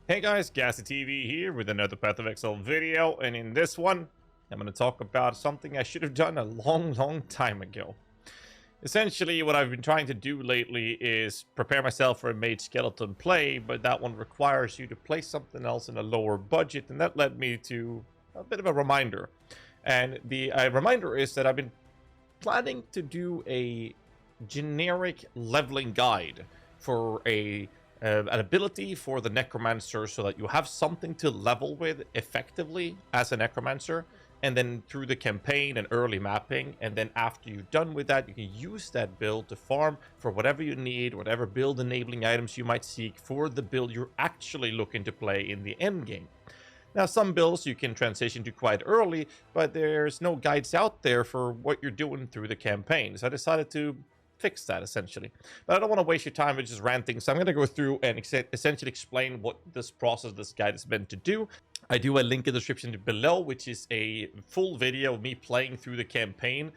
Hey guys, GHAZZY TV here with another Path of Exile video, and in this one, I'm going to talk about something I should have done a long time ago. Essentially, what I've been trying to do lately is prepare myself for a mage skeleton play, but that one requires you to play something else in a lower budget, and that led me to a bit of a reminder. And the reminder is that I've been planning to do a generic leveling guide for an ability for the Necromancer, so that you have something to level with effectively as a Necromancer, and then through the campaign and early mapping, and then after you're done with that, you can use that build to farm for whatever you need, whatever build enabling items you might seek for the build you're actually looking to play in the end game. Now, some builds you can transition to quite early, but there's no guides out there for what you're doing through the campaign, so I decided to fix that essentially. But I don't want to waste your time with just ranting, so I'm going to go through and essentially explain what this process, this guide is meant to do. I do a link in the description below, which is a full video of me playing through the campaign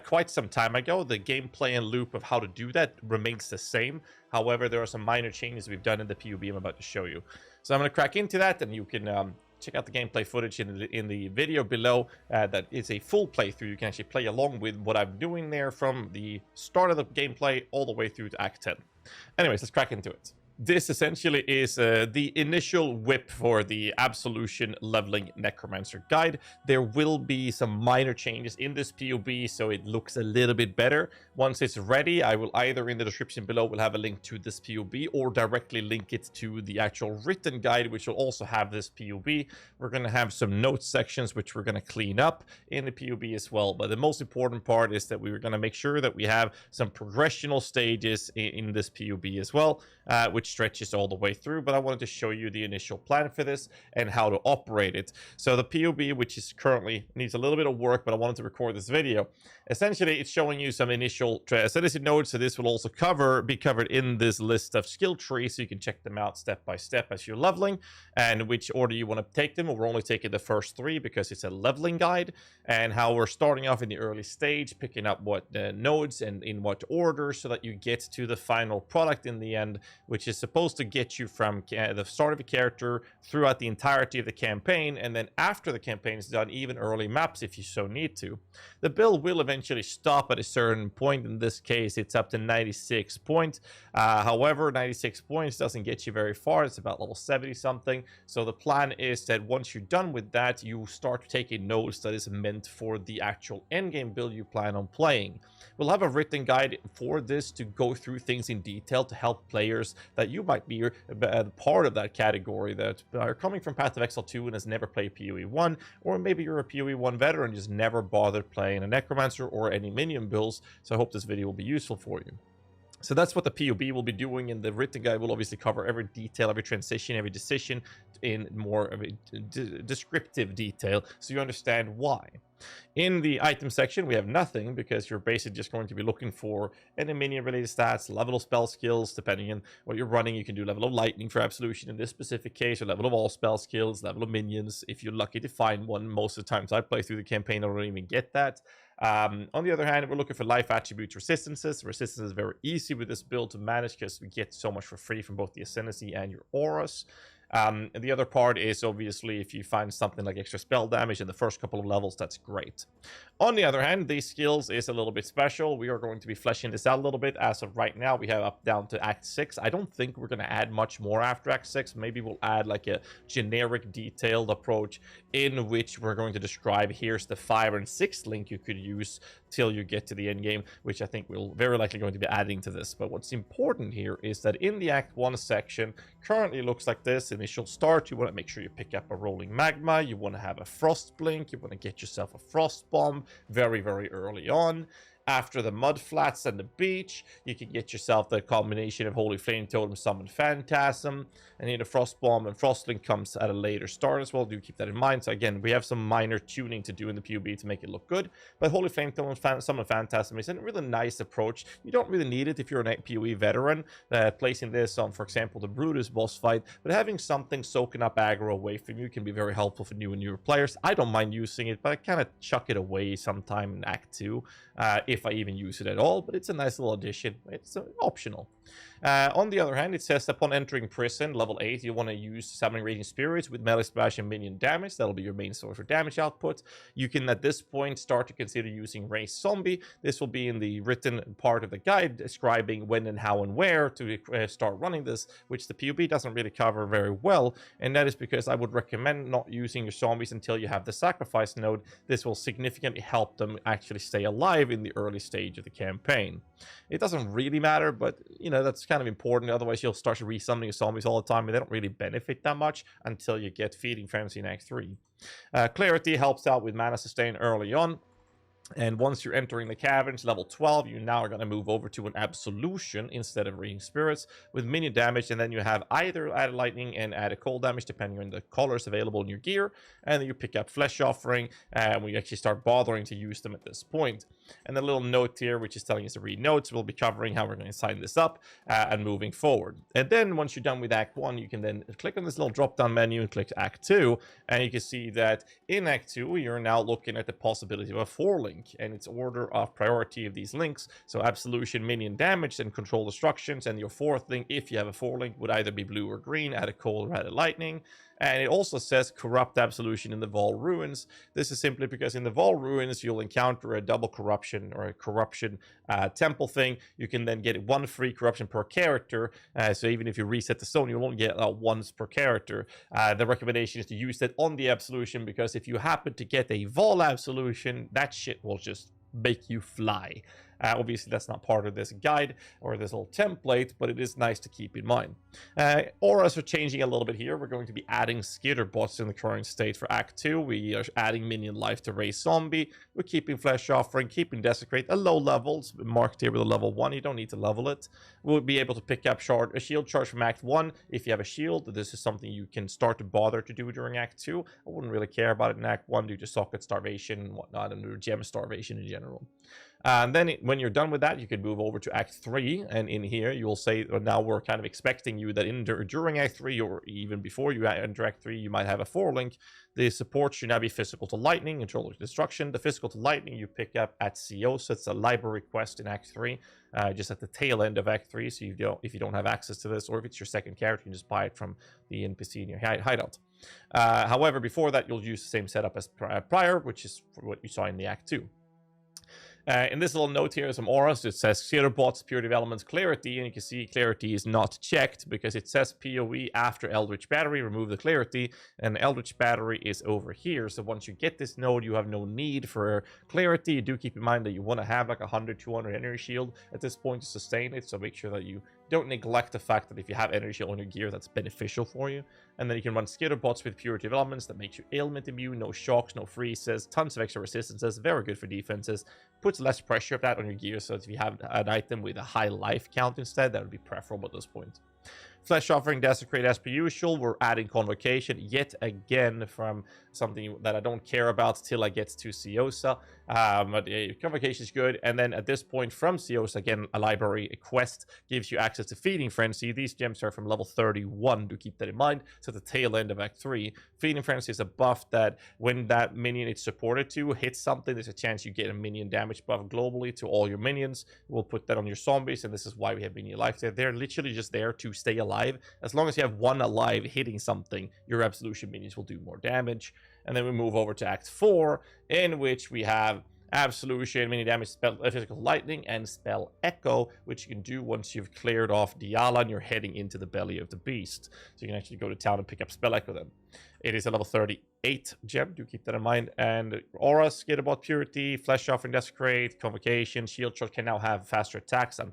quite some time ago. The gameplay and loop of how to do that remains the same. However, there are some minor changes we've done in the PUB I'm about to show you. So I'm going to crack into that, and you can check out the gameplay footage in the video below. That is a full playthrough. You can actually play along with what I'm doing there from the start of the gameplay all the way through to Act 10. Anyways, let's crack into it. This essentially is the initial whip for the Absolution Leveling Necromancer guide. There will be some minor changes in this POB, so it looks a little bit better. Once it's ready, I will either in the description below will have a link to this POB, or directly link it to the actual written guide, which will also have this POB. We're going to have some notes sections, which we're going to clean up in the POB as well. But the most important part is that we're going to make sure that we have some progressional stages in this POB as well, which stretches all the way through. But I wanted to show you the initial plan for this and how to operate it. So the POB, which is currently needs a little bit of work, but I wanted to record this video. Essentially, it's showing you some initial ascendancy nodes, so this will also be covered in this list of skill trees, so you can check them out step by step as you're leveling, and which order you want to take them. We're only taking the first three because it's a leveling guide, and how we're starting off in the early stage, picking up what nodes and in what order, so that you get to the final product in the end, which is supposed to get you from the start of a character throughout the entirety of the campaign, and then after the campaign is done, even early maps if you so need to. The build will eventually stop at a certain point. In this case, it's up to 96 points. However, 96 points doesn't get you very far. It's about level 70 something. So the plan is that once you're done with that, you start taking notes that is meant for the actual endgame build you plan on playing. We'll have a written guide for this to go through things in detail to help players that you might be part of that category, that are coming from Path of Exile 2 and has never played PoE 1, or maybe you're a PoE 1 veteran and just never bothered playing a Necromancer or any Minion builds. So I hope this video will be useful for you. So that's what the POB will be doing, and the written guide will obviously cover every detail, every transition, every decision in more of a descriptive detail, so you understand why. In the item section, we have nothing, because you're basically just going to be looking for any minion-related stats, level of spell skills, depending on what you're running. You can do level of lightning for Absolution in this specific case, or level of all spell skills, level of minions, if you're lucky to find one. Most of the times I play through the campaign, I don't even get that. On the other hand, we're looking for life attributes, resistances. Resistance is very easy with this build to manage, because we get so much for free from both the ascendancy and your auras. And the other part is obviously if you find something like extra spell damage in the first couple of levels, that's great. On the other hand, these skills is a little bit special. We are going to be fleshing this out a little bit. As of right now, we have up down to Act 6. I don't think we're going to add much more after Act 6. Maybe we'll add like a generic detailed approach in which we're going to describe here's the 5 and 6 link you could use till you get to the end game, which I think we'll very likely going to be adding to this. But what's important here is that in the Act 1 section, currently looks like this. Initial start, you want to make sure you pick up a rolling magma, you want to have a frost blink, you want to get yourself a frost bomb very early on. After the mud flats and the beach, you can get yourself the combination of Holy Flame Totem, Summon Phantasm, and then the Frost Bomb and Frostlink comes at a later start as well. Do keep that in mind. So again, we have some minor tuning to do in the POB to make it look good, but Holy Flame Totem, Summon Phantasm is a really nice approach. You don't really need it if you're a PoE veteran, placing this on, for example, the Brutus boss fight, but having something soaking up aggro away from you can be very helpful for new and newer players. I don't mind using it, but I kind of chuck it away sometime in Act 2. If I even use it at all, but it's a nice little addition. It's optional. On the other hand, it says upon entering prison, level 8, you want to use Summoning Raging Spirits with melee splash and minion damage. That'll be your main source for damage output. You can, at this point, start to consider using Raised Zombie. This will be in the written part of the guide describing when and how and where to start running this, which the PUB doesn't really cover very well, and that is because I would recommend not using your zombies until you have the sacrifice node. This will significantly help them actually stay alive in the early stage of the campaign. It doesn't really matter, but you know, that's kind of important. Otherwise you'll start to resummoning your zombies all the time, and they don't really benefit that much until you get Feeding Frenzy in Act 3. Clarity helps out with mana sustain early on. And once you're entering the caverns, level 12, you now are going to move over to an Absolution instead of Reading Spirits with minion damage, and then you have either added lightning and added cold damage depending on the colors available in your gear, and then you pick up Flesh Offering, and we actually start bothering to use them at this point. And the little note here, which is telling us to read notes, we'll be covering how we're going to sign this up and moving forward. And then once you're done with Act 1, you can then click on this little drop-down menu and click Act 2, and you can see that in Act 2, you're now looking at the possibility of a 4-link. And its order of priority of these links. So Absolution, minion damage, and control destructions. And your 4th link, if you have a 4-link, would either be blue or green, add a cold or add a lightning. And it also says corrupt Absolution in the Vaal Ruins. This is simply because in the Vaal Ruins, you'll encounter a double corruption or a corruption temple thing. You can then get 1 free corruption per character. So even if you reset the zone, you'll only get once per character. The recommendation is to use that on the Absolution, because if you happen to get a Vaal Absolution, that shit will just make you fly. Obviously, that's not part of this guide or this little template, but it is nice to keep in mind. Auras are changing a little bit here. We're going to be adding skitter bots in the current state for Act 2. We are adding minion life to Raised Zombie. We're keeping Flesh Offering, keeping Desecrate at low levels, marked here with a level 1. You don't need to level it. We'll be able to pick up a shield charge from Act 1 if you have a shield. This is something you can start to bother to do during Act 2. I wouldn't really care about it in Act 1 due to socket starvation and whatnot, and gem starvation in general. And then when you're done with that, you can move over to Act 3, and in here you'll say, well, now we're kind of expecting you that during Act 3, or even before you enter Act 3, you might have a 4-link. The support should now be physical to lightning, control of destruction. The physical to lightning you pick up at CO, so it's a library quest in Act 3, just at the tail end of Act 3, so if you don't have access to this, or if it's your second character, you can just buy it from the NPC in your hideout. However, before that, you'll use the same setup as prior, which is what you saw in the Act 2. In this little note here, some auras. It says Skitter Bots, Purity of Elements, Clarity, and you can see Clarity is not checked because it says PoE after Eldritch Battery, remove the Clarity, and Eldritch Battery is over here. So once you get this node, you have no need for Clarity. You do keep in mind that you want to have like 100, 200 energy shield at this point to sustain it, so make sure that you don't neglect the fact that if you have energy shield on your gear, that's beneficial for you. And then you can run Skitter Bots with Purity of Elements that makes you ailment immune, no shocks, no freezes, tons of extra resistances, very good for defenses, puts less pressure of that on your gear, so if you have an item with a high life count instead, that would be preferable at this point. Flesh Offering, Desecrate as per usual. We're adding Convocation yet again from something that I don't care about till I get to Ciosa. But Convocation is good. And then at this point from Ciosa, again, a library, a quest, gives you access to Feeding Frenzy. These gems are from level 31, to keep that in mind. So at the tail end of Act 3. Feeding Frenzy is a buff that when that minion it's supported to hits something, there's a chance you get a minion damage buff globally to all your minions. We'll put that on your zombies, and this is why we have minion life there. They're literally just there to stay alive. As long as you have one alive hitting something, your Absolution minions will do more damage. And then we move over to Act 4, in which we have Absolution, mini damage, spell, physical lightning, and spell echo, which you can do once you've cleared off Diala and you're heading into the belly of the beast. So you can actually go to town and pick up spell echo then. It is a level 38 gem, do keep that in mind. And Aura, Skitterbot, Purity, Flesh Offering, Desecrate, Convocation, Shield Charge can now have faster attacks and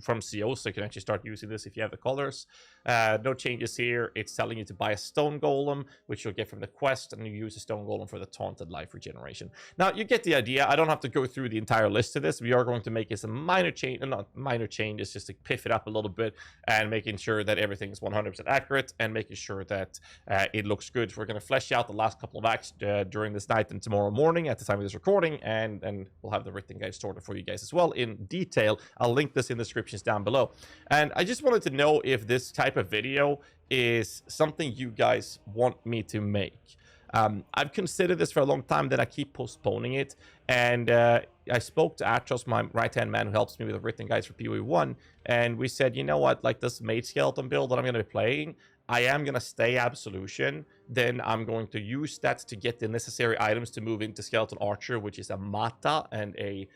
from CO, so you can actually start using this if you have the colors. No changes here. It's telling you to buy a Stone Golem, which you'll get from the quest, and you use a Stone Golem for the Taunted Life Regeneration. Now, you get the idea. I don't have to go through the entire list of this. We are going to make some minor change, not minor changes, just to piff it up a little bit and making sure that everything is 100% accurate and making sure that it looks good. We're going to flesh out the last couple of acts during this night and tomorrow morning at the time of this recording, and we'll have the written guide sorted for you guys as well in detail. I'll link this in the descriptions down below. And I just wanted to know if this type of video is something you guys want me to make. I've considered this for a long time, then I keep postponing it, and I spoke to Atros, my right-hand man who helps me with the written guides for PoE 1, and we said, you know what, like this Mage Skeleton build that I'm going to be playing, I am going to stay Absolution, then I'm going to use that to get the necessary items to move into Skeleton Archer, which is a Mata and a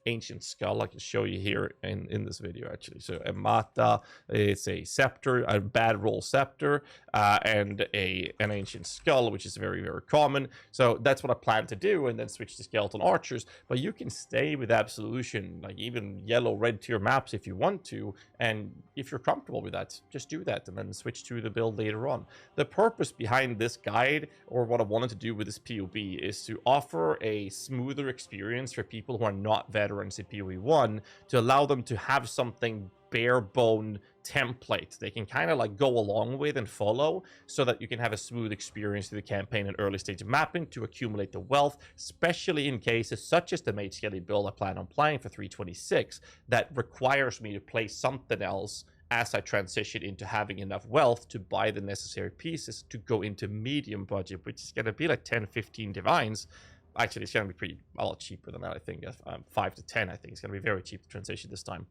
Ancient Skull. I can show you here in this video, actually. So a Mata, it's a Scepter, a Bad Roll Scepter, and an Ancient Skull, which is very, very common. So that's what I plan to do, and then switch to Skeleton Archers. But you can stay with Absolution, like even yellow, red tier maps if you want to, and if you're comfortable with that, just do that, and then switch to the build later on. The purpose behind this guide, or what I wanted to do with this POB, is to offer a smoother experience for people who are not veterans in PoE 1, to allow them to have something bare bone template they can kind of like go along with and follow, so that you can have a smooth experience through the campaign and early stage of mapping to accumulate the wealth, especially in cases such as the Mage Skelly build I plan on playing for 326 that requires me to play something else as I transition into having enough wealth to buy the necessary pieces to go into medium budget, which is going to be like 10-15 divines. Actually, it's going to be pretty a lot cheaper than that, I think. 5 to 10, I think. It's going to be very cheap to transition this time.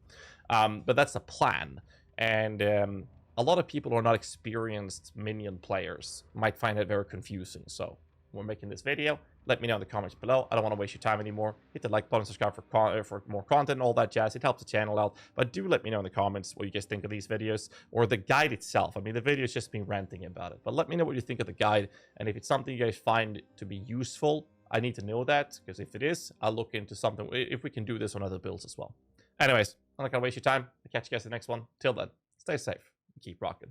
But that's the plan. And a lot of people who are not experienced Minion players might find it very confusing. So we're making this video. Let me know in the comments below. I don't want to waste your time anymore. Hit the like button, subscribe for more content and all that jazz. It helps the channel out. But do let me know in the comments what you guys think of these videos or the guide itself. I mean, the video is just me ranting about it. But let me know what you think of the guide. And if it's something you guys find to be useful, I need to know that, because if it is, I'll look into something, if we can do this on other builds as well. Anyways, I'm not going to waste your time. I'll catch you guys in the next one. Till then, stay safe and keep rocking.